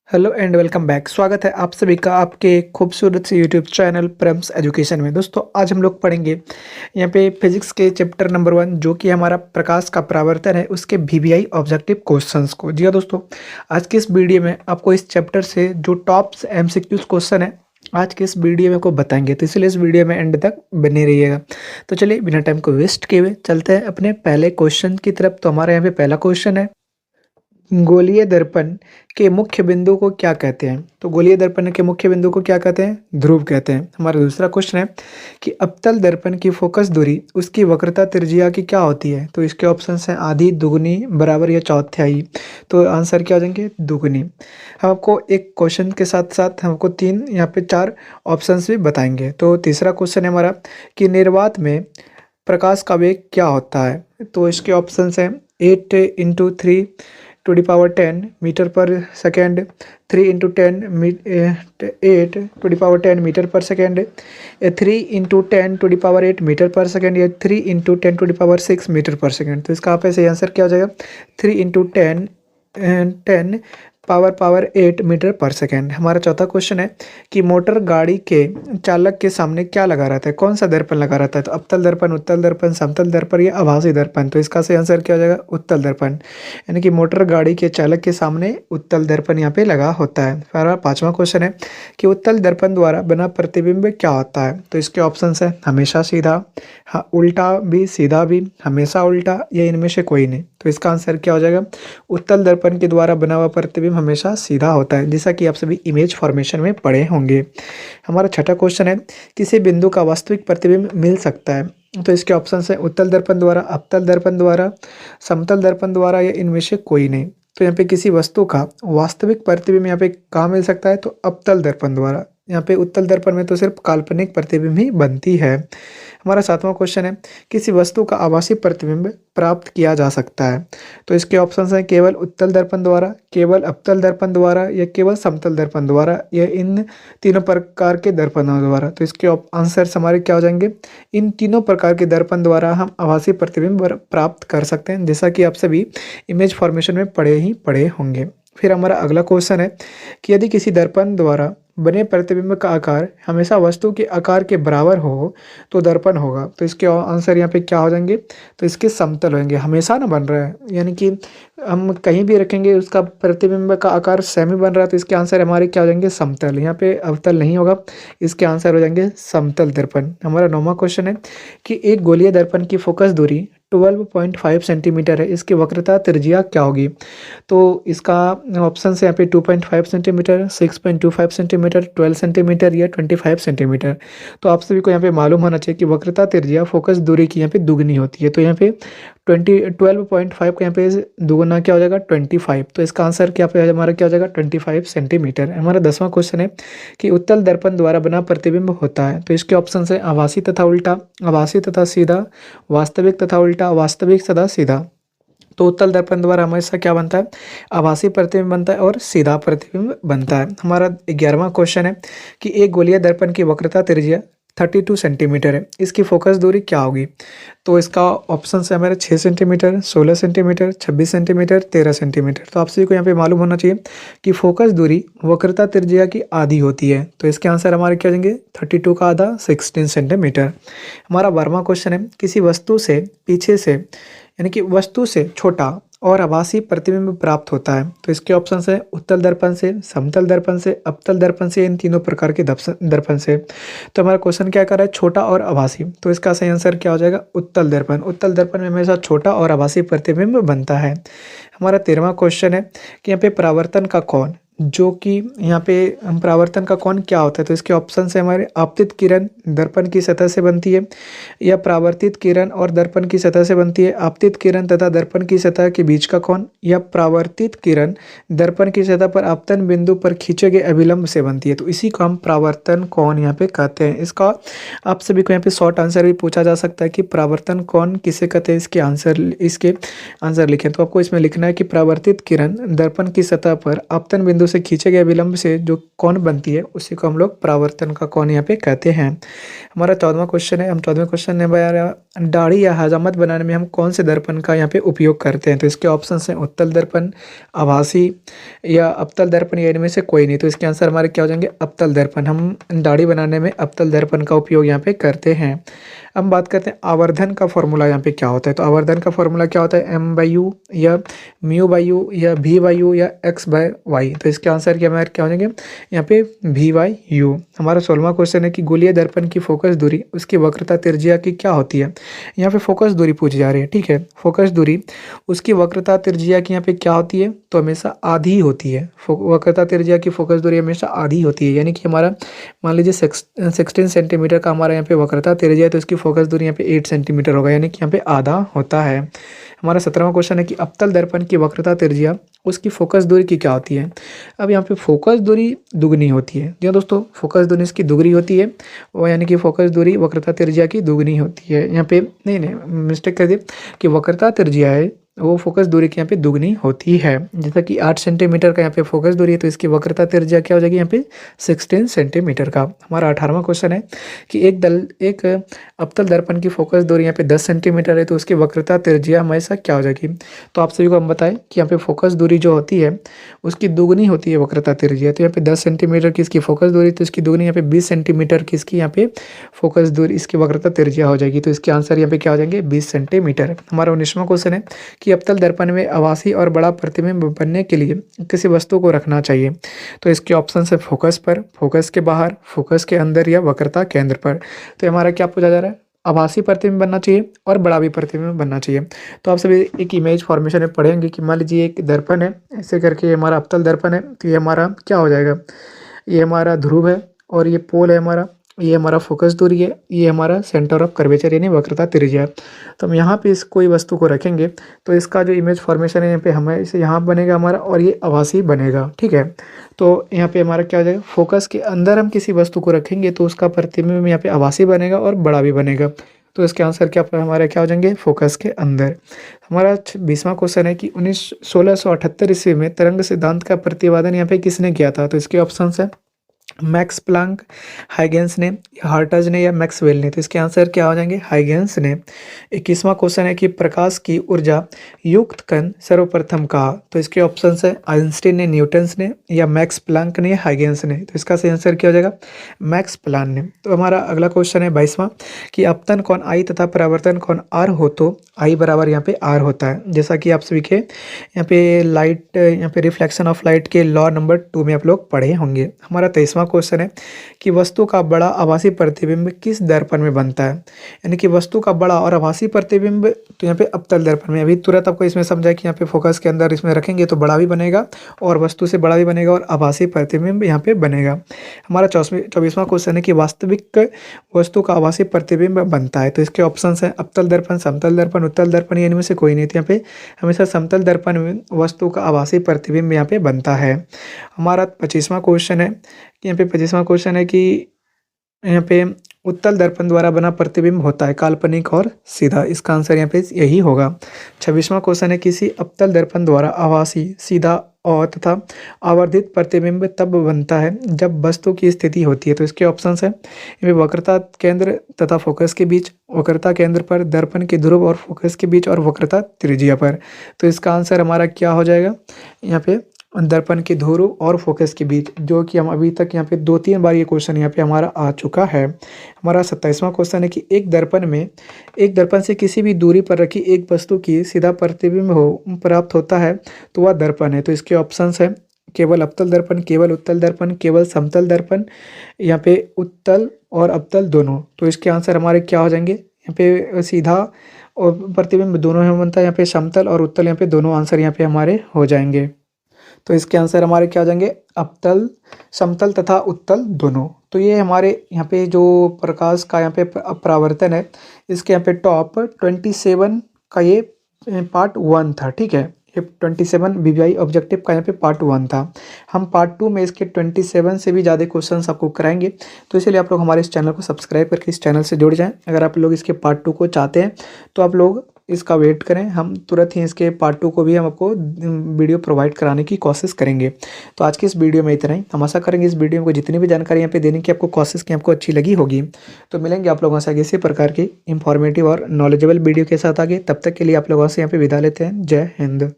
Hello and welcome back. स्वागत है आप सभी का आपके खूबसूरत से यूट्यूब चैनल प्रम्स एजुकेशन में। दोस्तों आज हम लोग पढ़ेंगे यहाँ पे फिजिक्स के चैप्टर नंबर 1 जो कि हमारा प्रकाश का परावर्तन है, उसके वीवीआई ऑब्जेक्टिव क्वेश्चंस को। जी हाँ दोस्तों, आज के इस वीडियो में आपको इस चैप्टर से जो टॉप्स एमसीक्यूज क्वेश्चन है आज के इस वीडियो में को बताएंगे, तो इसलिए इस वीडियो में एंड तक बने रहिएगा। तो चलिए बिना टाइम को वेस्ट किए हुए चलते हैं अपने पहले क्वेश्चन की तरफ। तो हमारे यहाँ पे पहला क्वेश्चन है, गोलीय दर्पण के मुख्य बिंदु को क्या कहते हैं? तो गोलीय दर्पण के मुख्य बिंदु को क्या कहते हैं? ध्रुव कहते हैं। हमारा दूसरा क्वेश्चन है कि अवतल दर्पण की फोकस दूरी उसकी वक्रता त्रिज्या की क्या होती है? तो इसके ऑप्शंस हैं आधी, दुगनी, बराबर या चौथाई। तो आंसर क्या हो जाएंगे? दुगनी। हम आपको एक क्वेश्चन के साथ साथ हमको तीन यहाँ पे चार ऑप्शंस भी बताएंगे। तो तीसरा क्वेश्चन है हमारा कि निर्वात में प्रकाश का वेग क्या होता है? तो इसके ऑप्शंस हैं 8 × 3 to the power 10 metre per second, 3 × 10 8 to the power 10 metre per second, 3 × 10 to the power 8 metre per second, या 3 × 10 to the power 6 metre per second. तो इसका आप ऐसे आंसर क्या हो जाएगा? 3 × 10 पावर 8 मीटर पर सेकेंड। हमारा चौथा क्वेश्चन है कि मोटर गाड़ी के चालक के सामने क्या लगा रहता है? कौन सा दर्पण लगा रहता है? तो अवतल दर्पण, उत्तल दर्पण, समतल दर्पण या आभासी दर्पण। तो इसका सही आंसर क्या हो जाएगा? उत्तल दर्पण। यानी कि मोटर गाड़ी के चालक के सामने उत्तल दर्पण यहाँ पे लगा होता है। हमारा पांचवा क्वेश्चन है कि उत्तल दर्पण द्वारा बना प्रतिबिंब क्या होता है? तो इसके ऑप्शन है हमेशा सीधा, हाँ उल्टा भी, सीधा भी, हमेशा उल्टा, या इनमें से कोई नहीं। तो इसका आंसर क्या हो जाएगा? उत्तल दर्पण के द्वारा बना हुआ प्रतिबिंब हमेशा सीधा होता है, जैसा कि आप सभी इमेज फॉर्मेशन में पढ़े होंगे। हमारा छठा क्वेश्चन है किसी बिंदु का वास्तविक प्रतिबिंब मिल सकता है? तो इसके ऑप्शन है उत्तल दर्पण द्वारा, अवतल दर्पण द्वारा, समतल दर्पण द्वारा, या इनमें से कोई नहीं। तो यहाँ पे किसी वस्तु का वास्तविक प्रतिबिंब यहाँ पे कहाँ मिल सकता है? तो अवतल दर्पण द्वारा। यहाँ पे उत्तल दर्पण में तो सिर्फ काल्पनिक प्रतिबिंब ही बनती है। हमारा सातवां क्वेश्चन है किसी वस्तु का आभासी प्रतिबिंब प्राप्त किया जा सकता है? तो इसके ऑप्शंस हैं केवल उत्तल दर्पण द्वारा, केवल अवतल दर्पण द्वारा, या केवल समतल दर्पण द्वारा, या इन तीनों प्रकार के दर्पणों द्वारा। तो इसके आंसर्स हमारे क्या हो जाएंगे? इन तीनों प्रकार के दर्पण द्वारा हम आभासी प्रतिबिंब प्राप्त कर सकते हैं, जैसा कि आप सभी इमेज फॉर्मेशन में पढ़े होंगे। फिर हमारा अगला क्वेश्चन है कि यदि किसी दर्पण द्वारा बने प्रतिबिंब का आकार हमेशा वस्तु के आकार के बराबर हो तो दर्पण होगा। तो इसके आंसर यहाँ पे क्या हो जाएंगे? तो इसके समतल होंगे। हमेशा ना बन रहा है, यानी कि हम कहीं भी रखेंगे उसका प्रतिबिंब का आकार सेम ही बन रहा है, तो इसके आंसर हमारे क्या हो जाएंगे? समतल। यहाँ पे अवतल नहीं होगा, इसके आंसर हो जाएंगे समतल दर्पण। हमारा नौवां क्वेश्चन है कि एक गोलीय दर्पण की फोकस दूरी 12.5 सेंटीमीटर है, इसकी वक्रता त्रिज्या क्या होगी? तो इसका ऑप्शन है यहाँ पे 2.5 सेंटीमीटर, 6.25 सेंटीमीटर, 12 सेंटीमीटर, या 25 सेंटीमीटर। तो आप सभी को यहाँ पे मालूम होना चाहिए कि वक्रता त्रिज्या फोकस दूरी की यहाँ पे दुगनी होती है। तो यहाँ पे 12.5 का यहाँ पे दुगुना क्या हो जाएगा? 25। तो इसका आंसर क्या पे हमारा क्या हो जाएगा? 25 सेंटीमीटर। हमारा 10वां क्वेश्चन है कि उत्तल दर्पण द्वारा बना प्रतिबिंब होता है? तो इसके ऑप्शन है आभासी तथा उल्टा, आभासी तथा सीधा, वास्तविक तथा उल्टा, वास्तविक तथा सीधा। तो उत्तल दर्पण द्वारा हमेशा क्या बनता है? आभासी प्रतिबिंब बनता है और सीधा प्रतिबिंब बनता है। हमारा 11वां क्वेश्चन है कि एक गोलीय दर्पण की वक्रता त्रिज्या 32 सेंटीमीटर है, इसकी फोकस दूरी क्या होगी? तो इसका ऑप्शन है हमारे 6 सेंटीमीटर, 16 सेंटीमीटर, 26 सेंटीमीटर, 13 सेंटीमीटर। तो आप सभी को यहाँ पे मालूम होना चाहिए कि फोकस दूरी वक्रता त्रिज्या की आधी होती है। तो इसके आंसर हमारे क्या होंगे? 32 का आधा 16 सेंटीमीटर। हमारा 12वां क्वेश्चन है किसी वस्तु से पीछे से, यानी कि वस्तु से छोटा और आभासी प्रतिबिंब प्राप्त होता है? तो इसके ऑप्शन है उत्तल दर्पण से, समतल दर्पण से, अवतल दर्पण से, इन तीनों प्रकार के दर्पण से। तो हमारा क्वेश्चन क्या कर रहा है? छोटा और आभासी। तो इसका सही आंसर क्या हो जाएगा? उत्तल दर्पण। उत्तल दर्पण में हमेशा छोटा और आभासी प्रतिबिंब बनता है। हमारा 13वां क्वेश्चन है कि यहाँ पे परावर्तन का कोण, जो कि यहाँ पे हम परावर्तन का कोण क्या होता है? तो इसके ऑप्शन है हमारे आपतित किरण दर्पण की सतह से बनती है, या परावर्तित किरण और दर्पण की सतह से बनती है, आपतित किरण तथा दर्पण की सतह के बीच का कोण, या परावर्तित किरण दर्पण की सतह पर आपतन बिंदु पर खींचे गए अभिलंब से बनती है। तो इसी को हम परावर्तन कोण यहाँ पे कहते हैं। इसका आप सभी को यहाँ पे शॉर्ट आंसर भी पूछा जा सकता है कि परावर्तन कोण किसे कहते हैं? इसके आंसर लिखें। तो आपको इसमें लिखना है कि परावर्तित किरण दर्पण की सतह पर आपतन बिंदु बिंदु से खींचे गए विलंब से जो कोण बनती है उसी को हम लोग परावर्तन का कोण यहाँ पे कहते हैं। हमारा 14वां क्वेश्चन है, हम 14वें क्वेश्चन में दाढ़ी या हजामत बनाने में हम कौन से दर्पण का यहाँ पे उपयोग करते हैं? तो इसके ऑप्शन हैं उत्तल दर्पण, आभासी या अवतल दर्पण, या इनमें से कोई नहीं। तो इसके आंसर हमारे क्या हो जाएंगे? अवतल दर्पण। हम दाढ़ी बनाने में अवतल दर्पण का उपयोग यहाँ पे करते हैं। अब बात करते हैं आवर्धन का फॉर्मूला यहाँ पे क्या होता है। तो आवर्धन का फॉर्मूला क्या होता है? m/u या μ/u या v/u या x/y। तो इसके आंसर क्या हमारे क्या हो जाएंगे यहाँ पे? v/u। हमारा 16वां क्वेश्चन है कि गोलीय दर्पण की फोकस दूरी उसकी वक्रता त्रिज्या की क्या होती है? यहाँ पे फोकस दूरी पूछी जा रही है, ठीक है। फोकस दूरी उसकी वक्रता त्रिज्या की यहाँ पे क्या होती है? तो हमेशा आधी होती है। वक्रता त्रिज्या की फोकस दूरी हमेशा आधी होती है, यानी कि हमारा मान लीजिए 16 सेंटीमीटर का हमारा यहाँ पे वक्रता त्रिज्या है, तो इसकी फोकस दूरी यहाँ पे 8 सेंटीमीटर होगा, यानी कि यहाँ पे आधा होता है। हमारा 17वां क्वेश्चन है कि अवतल दर्पण की वक्रता त्रिज्या उसकी फोकस दूरी की क्या होती है? अब यहाँ पे फोकस दूरी दुगनी होती है। जी दोस्तों, फोकस दूरी इसकी दुगनी होती है, वो यानी कि फोकस दूरी वक्रता त्रिज्या की दुगनी होती है। यहाँ पे नहीं मिस्टेक कर दी कि वक्रता त्रिज्या है वो फोकस दूरी की यहाँ पे दुगनी होती है। जैसा कि 8 सेंटीमीटर का यहाँ पे फोकस दूरी है, तो इसकी वक्रता त्रिज्या क्या हो जाएगी यहाँ पे? 16 सेंटीमीटर का। हमारा 18वां क्वेश्चन है कि एक अवतल दर्पण की फोकस दूरी यहाँ पे 10 सेंटीमीटर है, तो उसकी वक्रता त्रिज्या हमेशा क्या हो जाएगी? तो आप सभी को हम बताएं कि यहाँ पे फोकस दूरी जो होती है उसकी दुगनी होती है वक्रता त्रिज्या। तो यहाँ पे 10 सेंटीमीटर की इसकी फोकस दूरी, तो इसकी दुगनी यहाँ पे 20 सेंटीमीटर की इसकी यहाँ पे फोकस दूरी इसकी वक्रता त्रिज्या हो जाएगी। तो इसके आंसर यहाँ पे क्या हो जाएंगे? 20 सेंटीमीटर। हमारा 19वां क्वेश्चन है कि अवतल दर्पण में आभासी और बड़ा प्रतिबिंब बनने के लिए किसी वस्तु को रखना चाहिए। तो इसके ऑप्शन है फोकस पर, फोकस के बाहर, फोकस के अंदर या वक्रता केंद्र पर। तो हमारा क्या पूछा जा रहा है? आभासी प्रतिबिंब बनना चाहिए और बड़ा भी प्रतिबिंब बनना चाहिए। तो आप सभी एक इमेज फॉर्मेशन में पढ़ेंगे कि मान लीजिए एक दर्पण है, ऐसे करके हमारा अवतल दर्पण है, तो ये हमारा क्या हो जाएगा? ये हमारा ध्रुव है और ये पोल है हमारा, ये हमारा फोकस दूरी है, ये हमारा सेंटर ऑफ कर्वेचर यानी वक्रता त्रिज्या है। तो हम यहाँ पे इस कोई वस्तु को रखेंगे तो इसका जो इमेज फॉर्मेशन है यहाँ पे हमें इसे यहाँ बनेगा हमारा, और ये आभासी बनेगा, ठीक है। तो यहाँ पे हमारा क्या हो जाएगा? फोकस के अंदर हम किसी वस्तु को रखेंगे तो उसका प्रतिबिंब यहाँ पे आभासी बनेगा और बड़ा भी बनेगा। तो इसके आंसर क्या हमारे क्या हो जाएंगे? फोकस के अंदर। हमारा 20वां क्वेश्चन है कि 1678 ईस्वी में तरंग सिद्धांत का प्रतिपादन यहाँ पे किसने किया था? तो इसके ऑप्शन है मैक्स प्लांक, हाइगेंस ने, हार्टज ने या मैक्सवेल ने। तो इसके आंसर क्या हो जाएंगे? हाइगेंस ने। 21वां क्वेश्चन है कि प्रकाश की ऊर्जा युक्त कण सर्वप्रथम कहा? तो इसके ऑप्शन है आइंस्टीन ने, न्यूटन्स ने या मैक्स प्लांक ने, हाइगेंस ने। तो इसका सही आंसर क्या हो जाएगा? मैक्स प्लांक ने। तो हमारा अगला क्वेश्चन है 22वां कि अपतन कोण आई तथा परावर्तन कोण आर हो तो आई बराबर यहाँ पे आर होता है। जैसा कि आप सभी के यहाँ पे लाइट यहाँ पे रिफ्लेक्शन ऑफ लाइट के लॉ नंबर 2 में आप लोग पढ़े होंगे। हमारा 23वां क्वेश्चन है कि वस्तु का बड़ा आभासी प्रतिबिंब किस दर्पण में बनता है? यानी कि वस्तु का बड़ा और आभासी प्रतिबिंब तो यहाँ पे अवतल दर्पण में। अभी तुरंत आपको इसमें समझा कि यहाँ पे फोकस के अंदर इसमें रखेंगे तो बड़ा भी बनेगा और वस्तु से बड़ा भी बनेगा और आभासी प्रतिबिंब यहाँ पे बनेगा। हमारा 24वां क्वेश्चन है कि वास्तविक वस्तु का आभासी प्रतिबिंब बनता है। तो इसके ऑप्शन है अवतल दर्पण, समतल दर्पण, उत्तल दर्पण, इनमें से कोई नहीं। तो यहाँ पे हमेशा समतल दर्पण में वस्तु का आभासी प्रतिबिंब यहाँ पे बनता है। हमारा 25वां क्वेश्चन है कि यहाँ पे 25वां क्वेश्चन है कि यहाँ पे उत्तल दर्पण द्वारा बना प्रतिबिंब होता है काल्पनिक और सीधा। इसका आंसर यहाँ पे यही होगा। 26वां क्वेश्चन है किसी अवतल दर्पण द्वारा आभासी, सीधा और तथा आवर्धित प्रतिबिंब तब बनता है जब वस्तु की स्थिति होती है। तो इसके ऑप्शंस है इनमें वक्रता केंद्र तथा फोकस के बीच, वक्रता केंद्र पर, दर्पण के ध्रुव और फोकस के बीच और वक्रता त्रिज्या पर। तो इसका आंसर हमारा क्या हो जाएगा? यहाँ पे दर्पण के ध्रुव और फोकस के बीच, जो कि हम अभी तक यहाँ पे 2-3 बार ये क्वेश्चन यहाँ पे हमारा आ चुका है। हमारा 27वां क्वेश्चन है कि एक दर्पण से किसी भी दूरी पर रखी एक वस्तु की सीधा प्रतिबिंब प्राप्त होता है तो वह दर्पण है। तो इसके ऑप्शंस है केवल अवतल दर्पण, केवल उत्तल दर्पण, केवल समतल दर्पण, यहाँ पे उत्तल और अवतल दोनों। तो इसके आंसर हमारे क्या हो जाएंगे? यहाँ पे सीधा और प्रतिबिंब दोनों में बनता है, यहाँ पे समतल और उत्तल, यहाँ पे दोनों आंसर यहाँ पे हमारे हो जाएंगे। तो इसके आंसर हमारे क्या हो जाएंगे? अवतल, समतल तथा उत्तल दोनों। तो ये हमारे यहाँ पे जो प्रकाश का यहाँ पे परावर्तन है, इसके यहाँ पे टॉप 27 का ये पार्ट 1 था, ठीक है। ये 27 बीबीआई ऑब्जेक्टिव का यहाँ पे पार्ट 1 था। हम पार्ट 2 में इसके 27 से भी ज़्यादा क्वेश्चंस आपको कराएंगे। तो इसलिए आप लोग हमारे इस चैनल को सब्सक्राइब करके इस चैनल से जुड़ जाएं। अगर आप लोग इसके पार्ट 2 को चाहते हैं तो आप लोग इसका वेट करें, हम तुरंत ही इसके पार्ट 2 को भी हम आपको वीडियो प्रोवाइड कराने की कोशिश करेंगे। तो आज की इस वीडियो में इतना ही। हम आशा करेंगे इस वीडियो में जितनी भी जानकारी यहाँ पे देने की आपको कोशिश की आपको अच्छी लगी होगी। तो मिलेंगे आप लोगों से आगे इसी प्रकार की इंफॉर्मेटिव और नॉलेजेबल वीडियो के साथ आगे। तब तक के लिए आप लोगों से यहाँ पे विदा लेते हैं। जय हिंद।